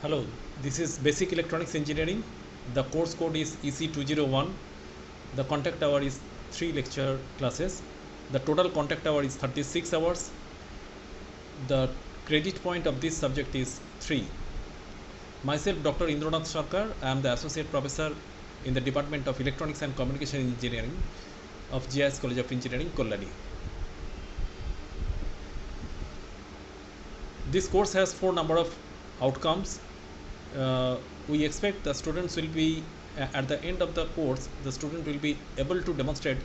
Hello, this is Basic Electronics Engineering. The course code is EC201. The contact hour is 3 lecture classes. The total contact hour is 36 hours. The credit point of this subject is 3. Myself, Dr. Indranath Sarkar. I am the Associate Professor in the Department of Electronics and Communication Engineering of GIS College of Engineering, Kolladi. This course has 4 number of outcomes. We expect the students will be at the end of the course the student will be able to demonstrate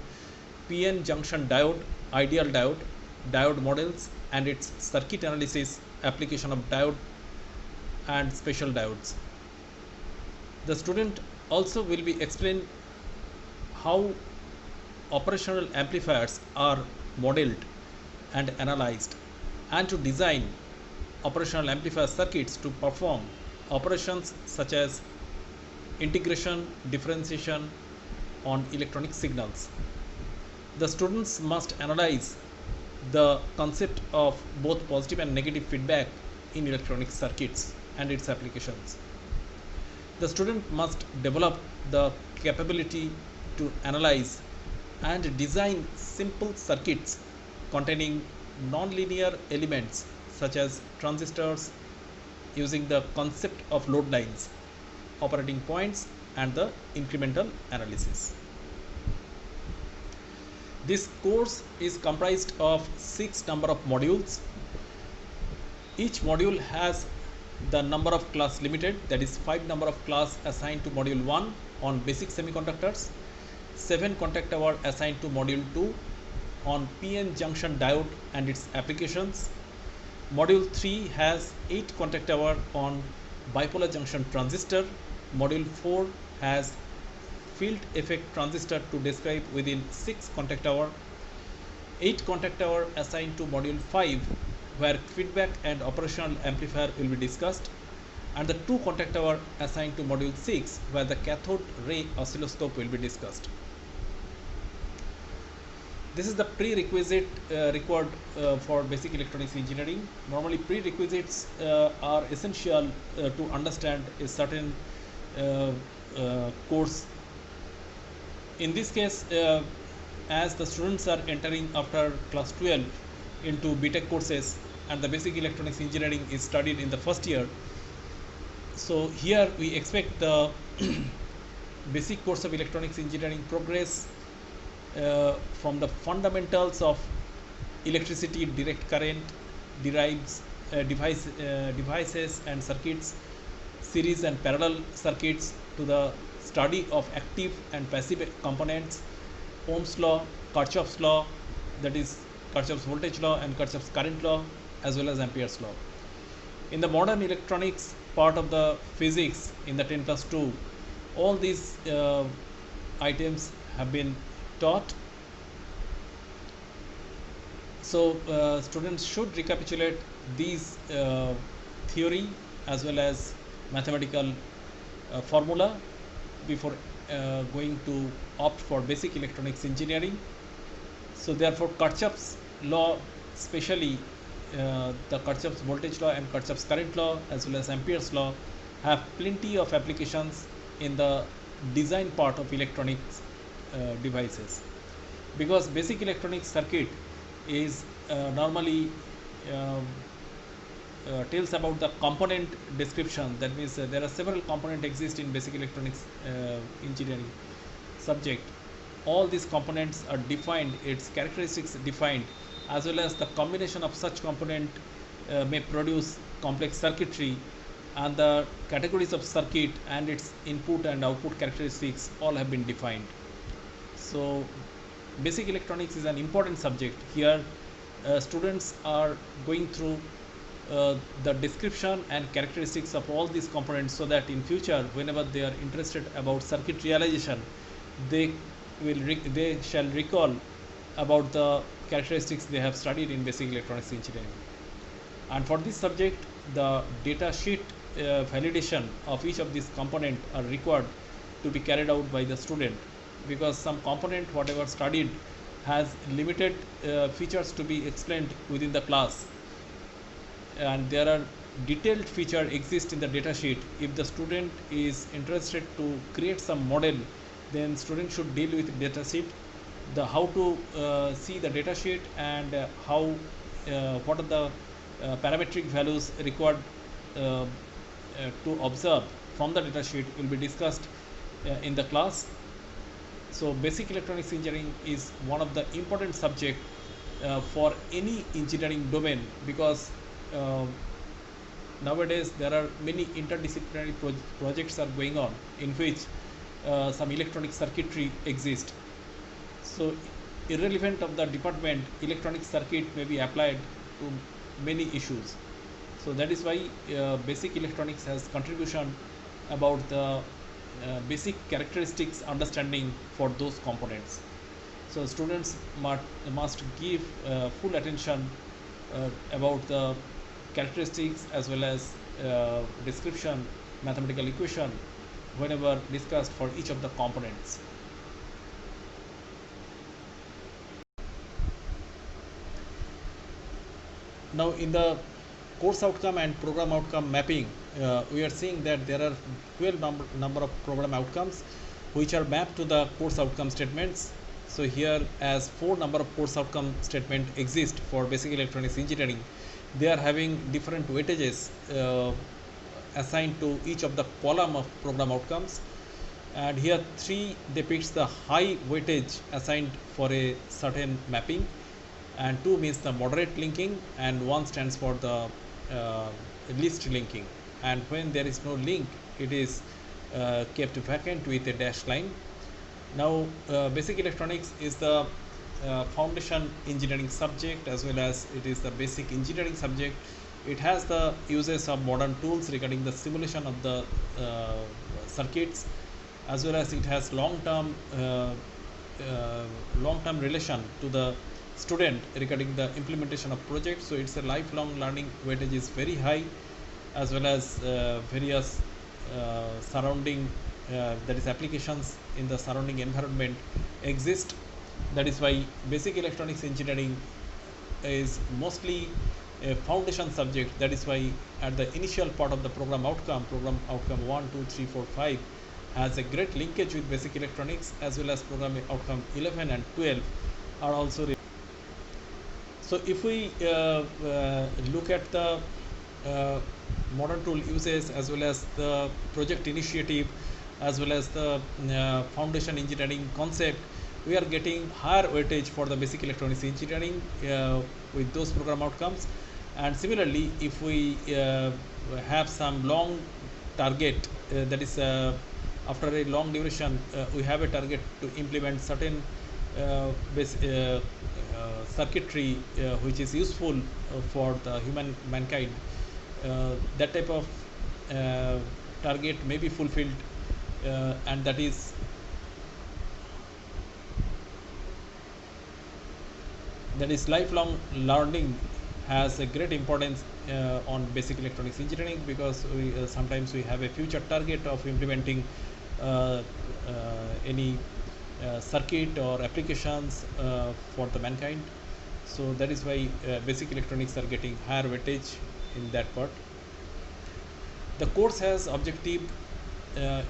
PN junction diode, ideal diode, diode models and its circuit analysis, application of diode and special diodes. The student also will be explained how operational amplifiers are modeled and analyzed, and to design operational amplifier circuits to perform operations such as integration, differentiation on electronic signals. The students must analyze the concept of both positive and negative feedback in electronic circuits and its applications. The student must develop the capability to analyze and design simple circuits containing nonlinear elements such as transistors using the concept of load lines, operating points and the incremental analysis. This course is comprised of 6 number of modules. Each module has the number of class limited, that is 5 number of class assigned to module 1 on basic semiconductors, 7 contact hour assigned to module 2 on PN junction diode and its applications. Module 3 has 8 contact hour on bipolar junction transistor. Module 4 has field effect transistor to describe within 6 contact hour. 8 contact hour assigned to module 5 where feedback and operational amplifier will be discussed, and the 2 contact hour assigned to module 6 where the cathode ray oscilloscope will be discussed. This is the prerequisite required for basic electronics engineering. Normally prerequisites are essential to understand a certain course. In this case, as the students are entering after class 12 into BTech courses and the basic electronics engineering is studied in the first year, so here we expect the basic course of electronics engineering progress from the fundamentals of electricity, direct current, devices and circuits, series and parallel circuits, to the study of active and passive components, Ohm's law, Kirchhoff's law, that is Kirchhoff's voltage law and Kirchhoff's current law, as well as Ampere's law. In the modern electronics part of the physics in the 10+2, all these items have been taught. So students should recapitulate these theory as well as mathematical formula before going to opt for basic electronics engineering. So therefore Kirchhoff's law, especially the Kirchhoff's voltage law and Kirchhoff's current law as well as Ampere's law, have plenty of applications in the design part of electronics devices, because basic electronics circuit is normally tells about the component description. That means there are several components exist in basic electronics engineering subject. All these components are defined, its characteristics defined, as well as the combination of such component may produce complex circuitry, and the categories of circuit and its input and output characteristics all have been defined. So basic electronics is an important subject. Here students are going through the description and characteristics of all these components, so that in future whenever they are interested about circuit realization, they shall recall about the characteristics they have studied in basic electronics engineering. And for this subject, the data sheet validation of each of these components are required to be carried out by the student, because some component whatever studied has limited features to be explained within the class, and there are detailed feature exists in the datasheet. If the student is interested to create some model, then student should deal with datasheet, the how to see the datasheet, and how what are the parametric values required to observe from the datasheet will be discussed in the class. So basic electronics engineering is one of the important subject for any engineering domain, because uh, nowadays there are many interdisciplinary projects are going on in which some electronic circuitry exists. So irrelevant of the department, electronic circuit may be applied to many issues. So that is why basic electronics has contribution about the basic characteristics understanding for those components. So students must give full attention about the characteristics as well as description, mathematical equation whenever discussed for each of the components. Now in the course outcome and program outcome mapping, we are seeing that there are 12 number of program outcomes which are mapped to the course outcome statements. So here, as 4 number of course outcome statement exist for basic electronics engineering, they are having different weightages assigned to each of the column of program outcomes. And here 3 depicts the high weightage assigned for a certain mapping, and 2 means the moderate linking, and 1 stands for the least linking. And when there is no link, it is kept vacant with a dash line. Now basic electronics is the foundation engineering subject, as well as it is the basic engineering subject. It has the uses of modern tools regarding the simulation of the circuits, as well as it has long-term relation to the student regarding the implementation of projects. So it's a lifelong learning weightage is very high, as well as various surrounding that is applications in the surrounding environment exist. That is why basic electronics engineering is mostly a foundation subject. That is why at the initial part of the program outcome 1, 2, 3, 4, 5 has a great linkage with basic electronics, as well as program outcome 11 and 12 are also. So if we look at the modern tool uses, as well as the project initiative, as well as the foundation engineering concept, we are getting higher weightage for the basic electronics engineering with those program outcomes. And similarly, if we have some long target, that is after a long duration, we have a target to implement certain circuitry which is useful for the mankind. That type of target may be fulfilled, and that is lifelong learning has a great importance on basic electronics engineering, because we sometimes we have a future target of implementing any circuit or applications for the mankind. So that is why basic electronics are getting higher weightage in that part. The course has objective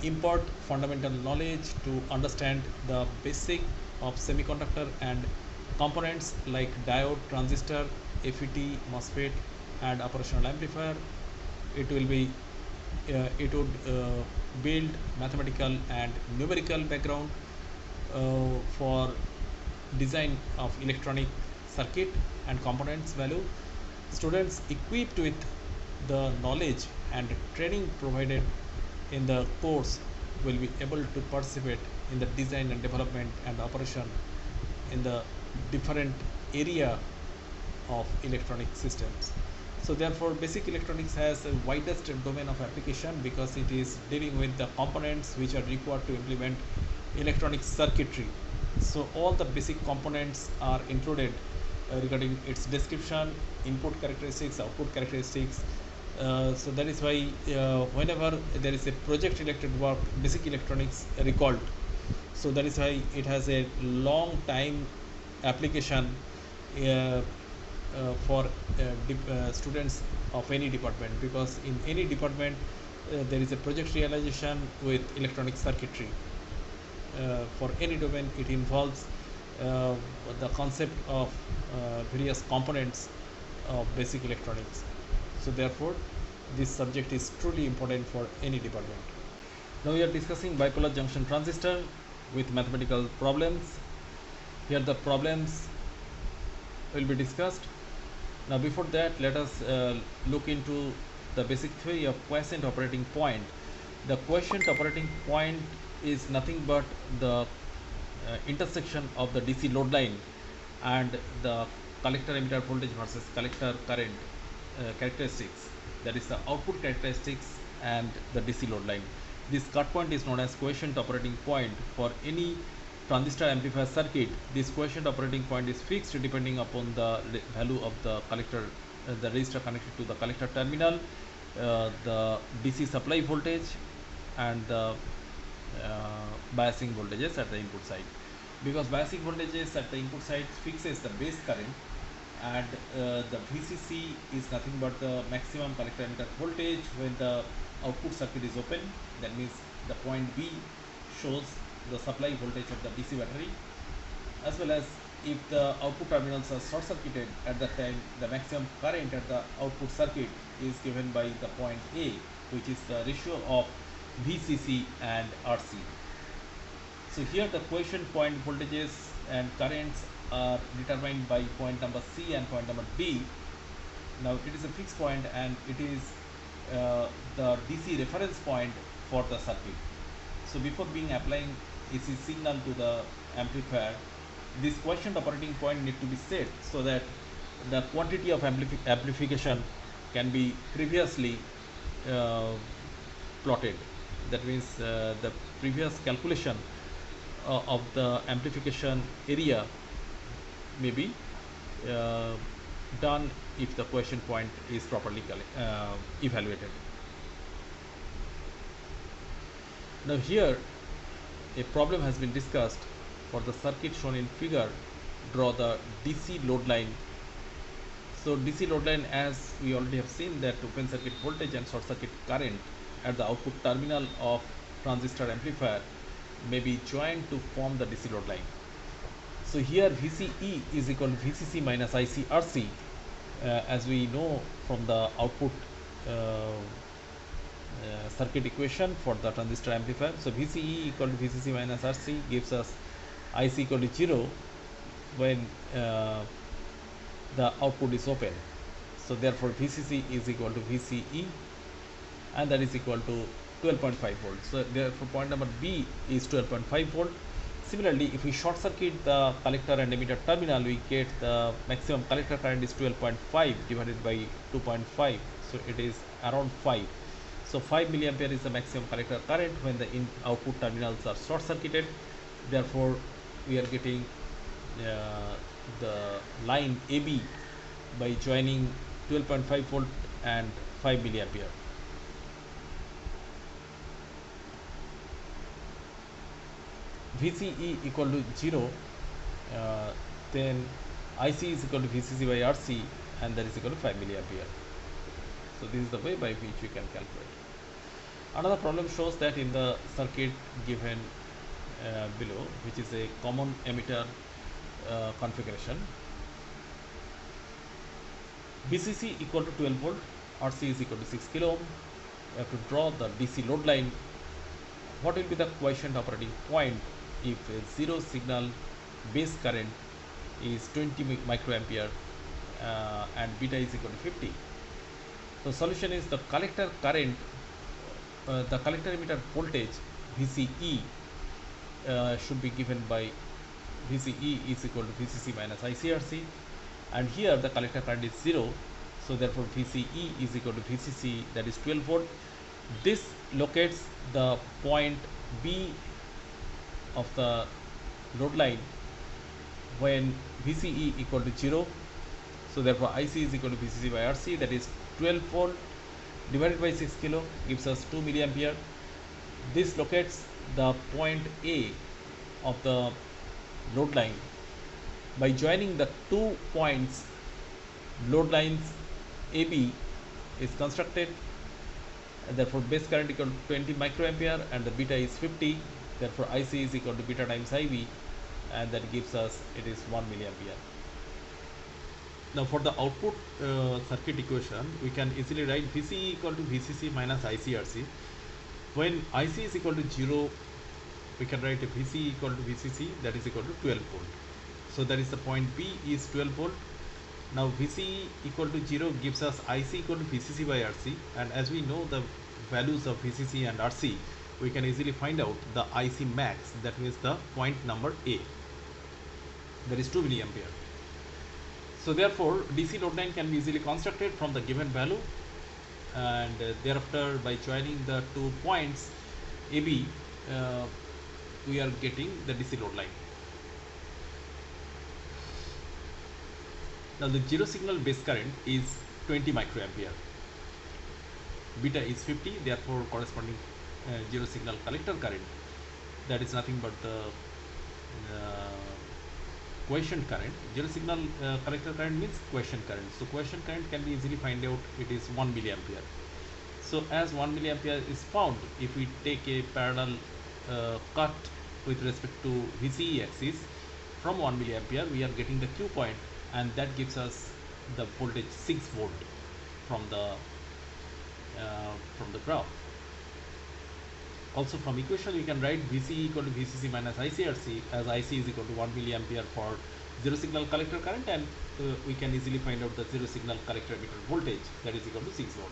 impart fundamental knowledge to understand the basic of semiconductor and components like diode, transistor, FET, MOSFET, and operational amplifier. It will be it would build mathematical and numerical background for design of electronic circuit and components value. Students equipped with the knowledge and training provided in the course will be able to participate in the design and development and operation in the different area of electronic systems. So therefore basic electronics has a widest domain of application, because it is dealing with the components which are required to implement electronic circuitry. So all the basic components are included regarding its description, input characteristics, output characteristics. So that is why whenever there is a project related work, basic electronics recalled. So that is why it has a long time application for students of any department, because in any department there is a project realization with electronic circuitry. For any domain, it involves uh, the concept of various components of basic electronics. So therefore, this subject is truly important for any department. Now we are discussing bipolar junction transistor with mathematical problems. Here the problems will be discussed. Now before that, let us look into the basic theory of quiescent operating point. The quiescent operating point is nothing but the intersection of the DC load line and the collector emitter voltage versus collector current characteristics, that is the output characteristics and the DC load line. This cut point is known as quiescent operating point. For any transistor amplifier circuit, this quiescent operating point is fixed depending upon the value of the collector, the resistor connected to the collector terminal, the DC supply voltage, and the biasing voltages at the input side. Because biasing voltages at the input side fixes the base current, and the VCC is nothing but the maximum collector emitter voltage when the output circuit is open. That means the point B shows the supply voltage of the DC battery, as well as if the output terminals are short circuited, at that time the maximum current at the output circuit is given by the point A, which is the ratio of VCC and RC. So here the quiescent point voltages and currents are determined by point number C and point number D. Now it is a fixed point and it is the DC reference point for the circuit. So before applying AC signal to the amplifier, this quiescent operating point need to be set so that the quantity of amplification can be previously plotted. That means the previous calculation of the amplification area may be done if the quiescent point is properly evaluated. Now here a problem has been discussed. For the circuit shown in figure, draw the DC load line. So DC load line, as we already have seen, that open circuit voltage and short circuit current at the output terminal of transistor amplifier may be joined to form the DC load line. So here VCE is equal to VCC minus ICRC, as we know from the output circuit equation for the transistor amplifier. So VCE equal to VCC minus RC gives us IC equal to 0 when the output is open. So therefore VCC is equal to VCE, and that is equal to 12.5 volts. So therefore point number B is 12.5 volt. Similarly, if we short circuit the collector and emitter terminal, we get the maximum collector current is 12.5 divided by 2.5, so it is around 5. So 5 milliampere is the maximum collector current when the output terminals are short circuited. Therefore we are getting the line AB by joining 12.5 volt and 5 milliampere. VCE equal to 0, then IC is equal to VCC by RC, and that is equal to 5 milliampere. So this is the way by which we can calculate. Another problem shows that in the circuit given below, which is a common emitter configuration, VCC equal to 12 volt, RC is equal to 6 kilo ohm. We have to draw the DC load line. What will be the quiescent operating point if a zero signal base current is 20 microampere and beta is equal to 50? So solution is the collector current, the collector emitter voltage VCE should be given by VCE is equal to VCC minus ICRC, and here the collector current is 0, so therefore VCE is equal to VCC, that is 12 volt. This locates the point B of the load line when VCE equal to 0, so therefore IC is equal to VCC by RC, that is 12 volt divided by 6 kilo gives us 2 milliampere. This locates the point A of the load line by joining the 2 points load lines AB is constructed, and therefore base current equal to 20 microampere and the beta is 50, therefore IC is equal to beta times IV, and that gives us it is 1 milliampere. Now for the output circuit equation, we can easily write VC equal to VCC minus ICRC. When IC is equal to 0, we can write a VC equal to VCC, that is equal to 12 volt. So that is the point B is 12 volt. Now VC equal to 0 gives us IC equal to VCC by RC, and as we know the values of VCC and RC, we can easily find out the IC max, that means the point number A, that is 2 milliampere. So therefore DC load line can be easily constructed from the given value, and thereafter by joining the 2 points AB, we are getting the DC load line. Now the zero signal base current is 20 microampere, beta is 50, therefore corresponding zero signal collector current, that is nothing but the quiescent current. Zero signal collector current means quiescent current. So quiescent current can be easily find out, it is 1 milliampere. So as 1 milliampere is found, if we take a parallel cut with respect to VCE axis from 1 milliampere, we are getting the Q point, and that gives us the voltage 6 volt from the graph. Also from equation we can write VC equal to VCC minus ICRC, as IC is equal to 1 milliampere for zero signal collector current, and we can easily find out the zero signal collector emitter voltage, that is equal to 6 volt.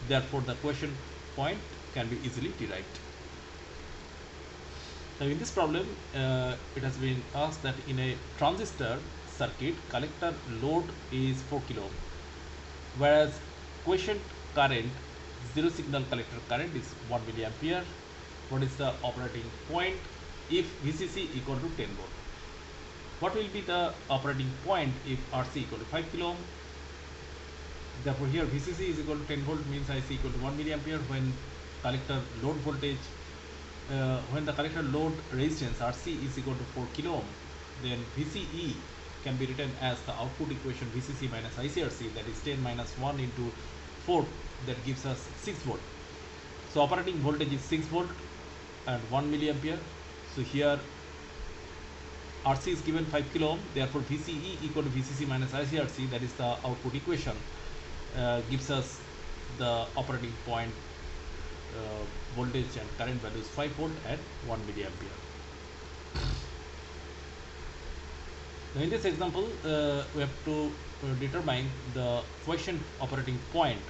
Therefore the quiescent point can be easily derived. Now in this problem, it has been asked that in a transistor circuit, collector load is 4 kilo ohm, whereas quiescent current, zero signal collector current, is 1 milliampere. What is the operating point if VCC equal to 10 volt? What will be the operating point if RC equal to 5 kilo ohm? Therefore here VCC is equal to 10 volt means IC equal to 1 milliampere. When collector load voltage, when the collector load resistance RC is equal to 4 kilo ohm, then VCE can be written as the output equation VCC minus ICRC, that is 10 minus 1 into 4, that gives us 6 volt. So operating voltage is 6 volt and 1 milliampere. So here RC is given 5 kilo ohm, therefore VCE equal to VCC minus ICRC, that is the output equation, gives us the operating point voltage and current values 5 volt and 1 milliampere. Now in this example, we have to determine the quiescent operating point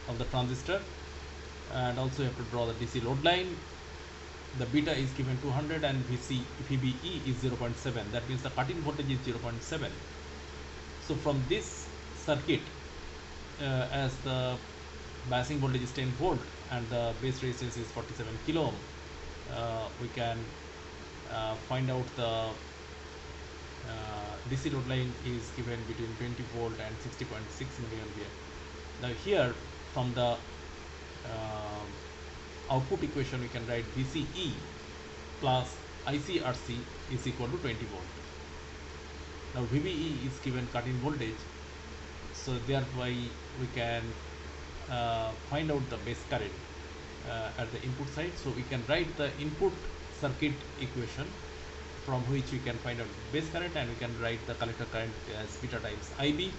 of the transistor, and also you have to draw the DC load line. The beta is given 200 and VBE is 0.7, that means the cut-in voltage is 0.7. So from this circuit, as the biasing voltage is 10 volt and the base resistance is 47 kilo ohm, we can find out the DC load line is given between 20 volt and 60.6 milliampere. Now here from the output equation we can write VCE plus ICRC is equal to 20 volt. Now VBE is given cut-in voltage, so thereby we can find out the base current at the input side. So we can write the input circuit equation from which we can find out base current, and we can write the collector current as beta times IB